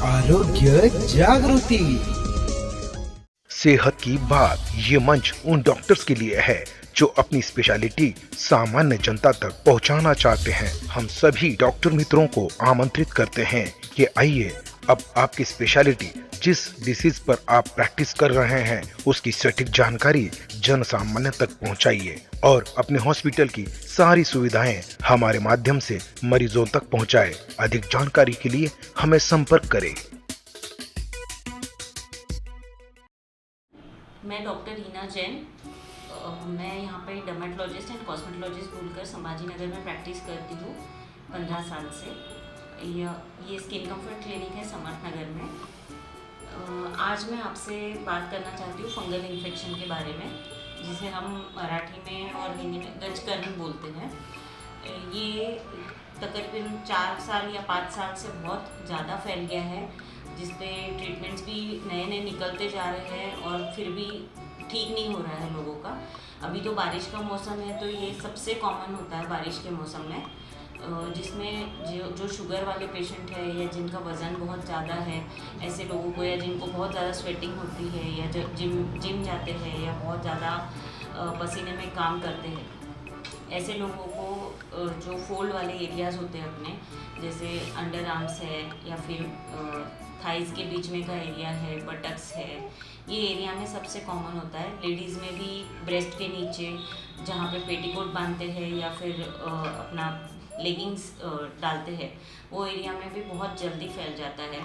आरोग्य जागृति। सेहत की बात ये मंच उन डॉक्टर्स के लिए है जो अपनी स्पेशलिटी सामान्य जनता तक पहुंचाना चाहते हैं। हम सभी डॉक्टर मित्रों को आमंत्रित करते हैं कि आइए अब आपकी स्पेशलिटी जिस डिसीज पर आप प्रैक्टिस कर रहे हैं उसकी सटीक जानकारी जन सामान्य तक पहुंचाइए और अपने हॉस्पिटल की सारी सुविधाएं हमारे माध्यम से मरीजों तक पहुंचाएं। अधिक जानकारी के लिए हमें संपर्क करें। मैं डॉक्टर हीना जैन, मैं यहाँ पे डर्मेटोलॉजिस्ट एंड कॉस्मेटोलॉजिस्ट बोलकर संभाजी नगर में प्रैक्टिस करती हूँ 15 साल से। ये स्किन कंफर्ट क्लिनिक है समर्थ नगर में। आज मैं आपसे बात करना चाहती हूँ फंगल इन्फेक्शन के बारे में, जिसे हम मराठी में और हिंदी में गजकरण बोलते हैं। ये तकरीबन 4 साल या 5 साल से बहुत ज़्यादा फैल गया है, जिसपे ट्रीटमेंट्स भी नए नए निकलते जा रहे हैं और फिर भी ठीक नहीं हो रहा है लोगों का। अभी तो बारिश का मौसम है तो ये सबसे कॉमन होता है बारिश के मौसम में, जिसमें जो शुगर वाले पेशेंट है या जिनका वज़न बहुत ज़्यादा है, ऐसे लोगों को, या जिनको बहुत ज़्यादा स्वेटिंग होती है, या जो जिम जाते हैं या बहुत ज़्यादा पसीने में काम करते हैं, ऐसे लोगों को जो फोल्ड वाले एरियाज़ होते हैं अपने, जैसे अंडर आर्म्स है या फिर थाइज़ के बीच में का एरिया है, बटक्स है, ये एरिया में सबसे कॉमन होता है। लेडीज़ में भी ब्रेस्ट के नीचे जहाँ पे पेटीकोट बांधते हैं या फिर अपना लेगिंग्स डालते हैं, वो एरिया में भी बहुत जल्दी फैल जाता है।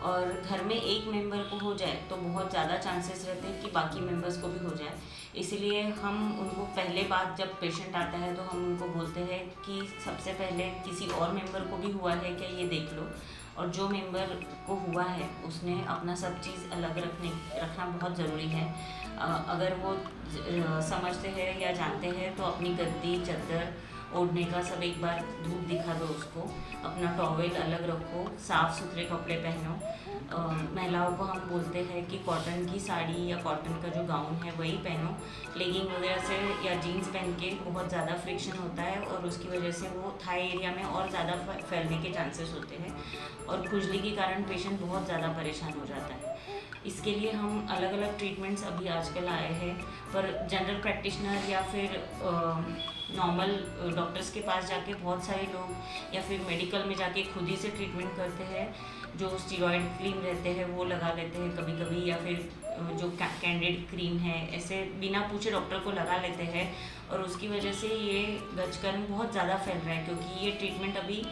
और घर में एक मेंबर को हो जाए तो बहुत ज़्यादा चांसेस रहते हैं कि बाकी मेंबर्स को भी हो जाए। इसीलिए हम उनको पहले बात, जब पेशेंट आता है तो हम उनको बोलते हैं कि सबसे पहले किसी और मेंबर को भी हुआ है क्या, ये देख लो। और जो मेंबर को हुआ है उसने अपना सब चीज़ अलग रखना बहुत ज़रूरी है। अगर वो समझते हैं या जानते हैं तो अपनी गद्दी, चद्दर ओढ़ने का सब एक बार धूप दिखा दो उसको, अपना टॉवेल अलग रखो, साफ़ सुथरे कपड़े पहनो। महिलाओं को हम बोलते हैं कि कॉटन की साड़ी या कॉटन का जो गाउन है वही पहनो। लेगिंग वगैरह से या जीन्स पहन के बहुत ज़्यादा फ्रिक्शन होता है और उसकी वजह से वो थाई एरिया में और ज़्यादा फैलने के चांसेस होते हैं और खुजली के कारण पेशेंट बहुत ज़्यादा परेशान हो जाता है। इसके लिए हम अलग अलग ट्रीटमेंट्स अभी आजकल आए हैं, पर जनरल प्रैक्टिशनर या फिर नॉर्मल डॉक्टर्स के पास जाके बहुत सारे लोग या फिर मेडिकल में जाके खुद ही से ट्रीटमेंट करते हैं। जो स्टीरॉयड क्रीम रहते हैं वो लगा लेते हैं कभी कभी, या फिर जो कैंडिड क्रीम है, ऐसे बिना पूछे डॉक्टर को लगा लेते हैं और उसकी वजह से ये गजकरण बहुत ज़्यादा फैल रहा है, क्योंकि ये ट्रीटमेंट अभी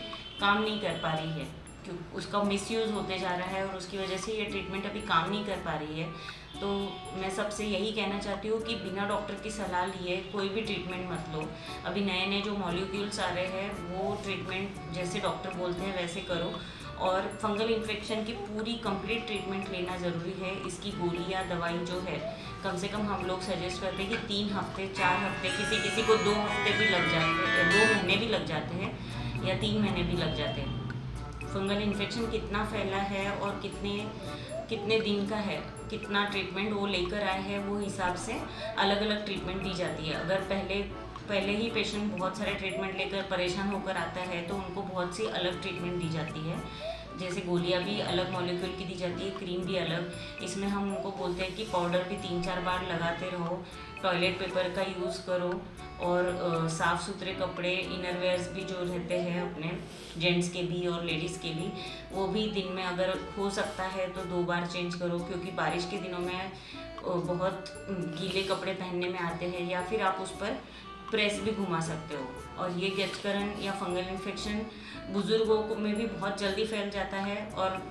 काम नहीं कर पा रही है, क्योंकि उसका मिसयूज़ होते जा रहा है और उसकी वजह से ये ट्रीटमेंट अभी काम नहीं कर पा रही है। तो मैं सबसे यही कहना चाहती हूँ कि बिना डॉक्टर की सलाह लिए कोई भी ट्रीटमेंट मत लो। अभी नए नए जो मॉलिक्यूल्स आ रहे हैं वो ट्रीटमेंट जैसे डॉक्टर बोलते हैं वैसे करो। और फंगल इन्फेक्शन की पूरी कंप्लीट ट्रीटमेंट लेना ज़रूरी है। इसकी गोली या दवाई जो है कम से कम हम लोग सजेस्ट करते हैं कि 3 हफ्ते 4 हफ्ते, किसी को 2 हफ्ते भी लग जाते हैं, 2 महीने भी लग जाते हैं या 3 महीने भी लग जाते हैं। फंगल इन्फेक्शन कितना फैला है और कितने दिन का है, कितना ट्रीटमेंट वो लेकर आए हैं, वो हिसाब से अलग अलग ट्रीटमेंट दी जाती है। अगर पहले ही पेशेंट बहुत सारे ट्रीटमेंट लेकर परेशान होकर आता है तो उनको बहुत सी अलग ट्रीटमेंट दी जाती है। जैसे गोलियां भी अलग मॉलिक्यूल की दी जाती है, क्रीम भी अलग। इसमें हम उनको बोलते हैं कि पाउडर भी 3-4 बार लगाते रहो, टॉयलेट पेपर का यूज़ करो और साफ़ सुथरे कपड़े, इनरवेयर्स भी जो रहते हैं अपने जेंट्स के भी और लेडीज़ के भी, वो भी दिन में अगर हो सकता है तो 2 बार चेंज करो, क्योंकि बारिश के दिनों में बहुत गीले कपड़े पहनने में आते हैं, या फिर आप उस पर प्रेस भी घुमा सकते हो। और ये गजकरण या फंगल इन्फेक्शन बुज़ुर्गों में भी बहुत जल्दी फैल जाता है और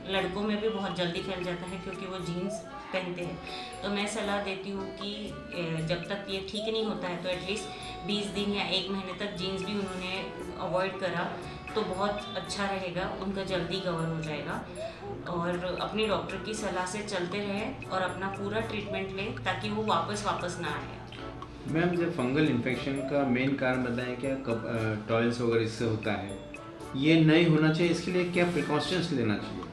लड़कों में भी बहुत जल्दी फैल जाता है, क्योंकि वो जीन्स पहनते हैं। तो मैं सलाह देती हूँ कि जब तक ये ठीक नहीं होता है तो एटलीस्ट 20 दिन या 1 महीने तक जीन्स भी उन्होंने अवॉइड करा तो बहुत अच्छा रहेगा, उनका जल्दी कवर हो जाएगा। और अपनी डॉक्टर की सलाह से चलते रहें और अपना पूरा ट्रीटमेंट लें ताकि वो वापस ना आए। मैम, जब फंगल इन्फेक्शन का मेन कारण बताएं क्या, टॉयल्स वगैरह इससे होता है, ये नहीं होना चाहिए, इसके लिए क्या प्रिकॉशंस लेना चाहिए?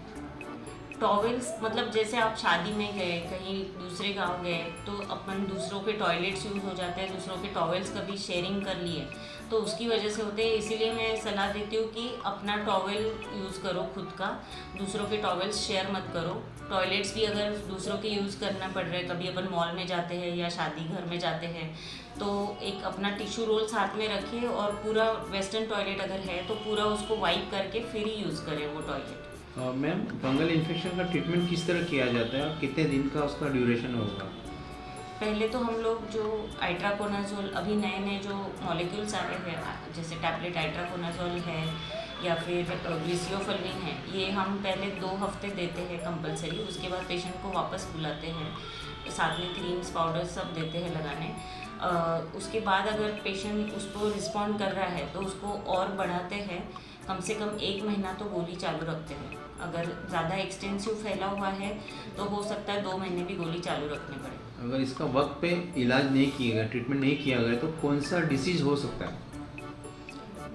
टॉवेल्स मतलब जैसे आप शादी में गए, कहीं दूसरे गांव गए, तो अपन दूसरों के टॉयलेट्स यूज़ हो जाते हैं, दूसरों के टॉवेल्स कभी शेयरिंग कर लिए तो उसकी वजह से होते हैं। इसीलिए मैं सलाह देती हूँ कि अपना टॉवेल यूज़ करो खुद का, दूसरों के टॉवेल्स शेयर मत करो। टॉयलेट्स भी अगर दूसरों के यूज़ करना पड़ रहा है, कभी अपन मॉल में जाते हैं या शादी घर में जाते हैं, तो एक अपना टिश्यू रोल साथ में रखिए और पूरा वेस्टर्न टॉयलेट अगर है तो पूरा उसको वाइप करके फिर ही यूज़ करें वो टॉयलेट। मैम, फंगल इन्फेक्शन का ट्रीटमेंट किस तरह किया जाता है और कितने दिन का उसका ड्यूरेशन होगा? पहले तो हम लोग जो आइट्राकोनाजोल, अभी नए नए जो मॉलिक्यूल्स आ रहे हैं जैसे टैबलेट आइट्राकोनाजोल है या फिर ग्लिसियोफल्विन है, ये हम पहले 2 हफ्ते देते हैं कंपलसरी। उसके बाद पेशेंट को वापस बुलाते हैं, साथ में क्रीम्स पाउडर सब देते हैं लगाने। उसके बाद अगर पेशेंट उसको रिस्पॉन्ड कर रहा है तो उसको और बढ़ाते हैं, कम से कम 1 महीना तो गोली चालू रखते हैं। अगर ज़्यादा एक्सटेंसिव फैला हुआ है तो हो सकता है 2 महीने भी गोली चालू रखने पड़े। अगर इसका वक्त पे इलाज नहीं किया गया, ट्रीटमेंट नहीं किया गया, तो कौन सा डिसीज हो सकता है?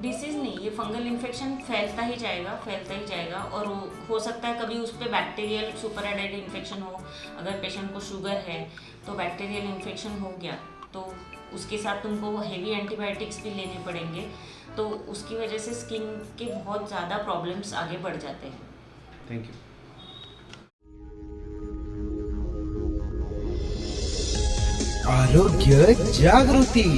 डिसीज़ नहीं, ये फंगल इन्फेक्शन फैलता ही जाएगा और हो सकता है कभी उस पर बैक्टीरियल सुपर एडेड इन्फेक्शन हो। अगर पेशेंट को शुगर है तो बैक्टीरियल इन्फेक्शन हो गया तो उसके साथ तुमको हेवी एंटीबायोटिक्स भी लेने पड़ेंगे, तो उसकी वजह से स्किन के बहुत ज़्यादा प्रॉब्लम्स आगे बढ़ जाते हैं। Thank you. आरोग्य जागृति।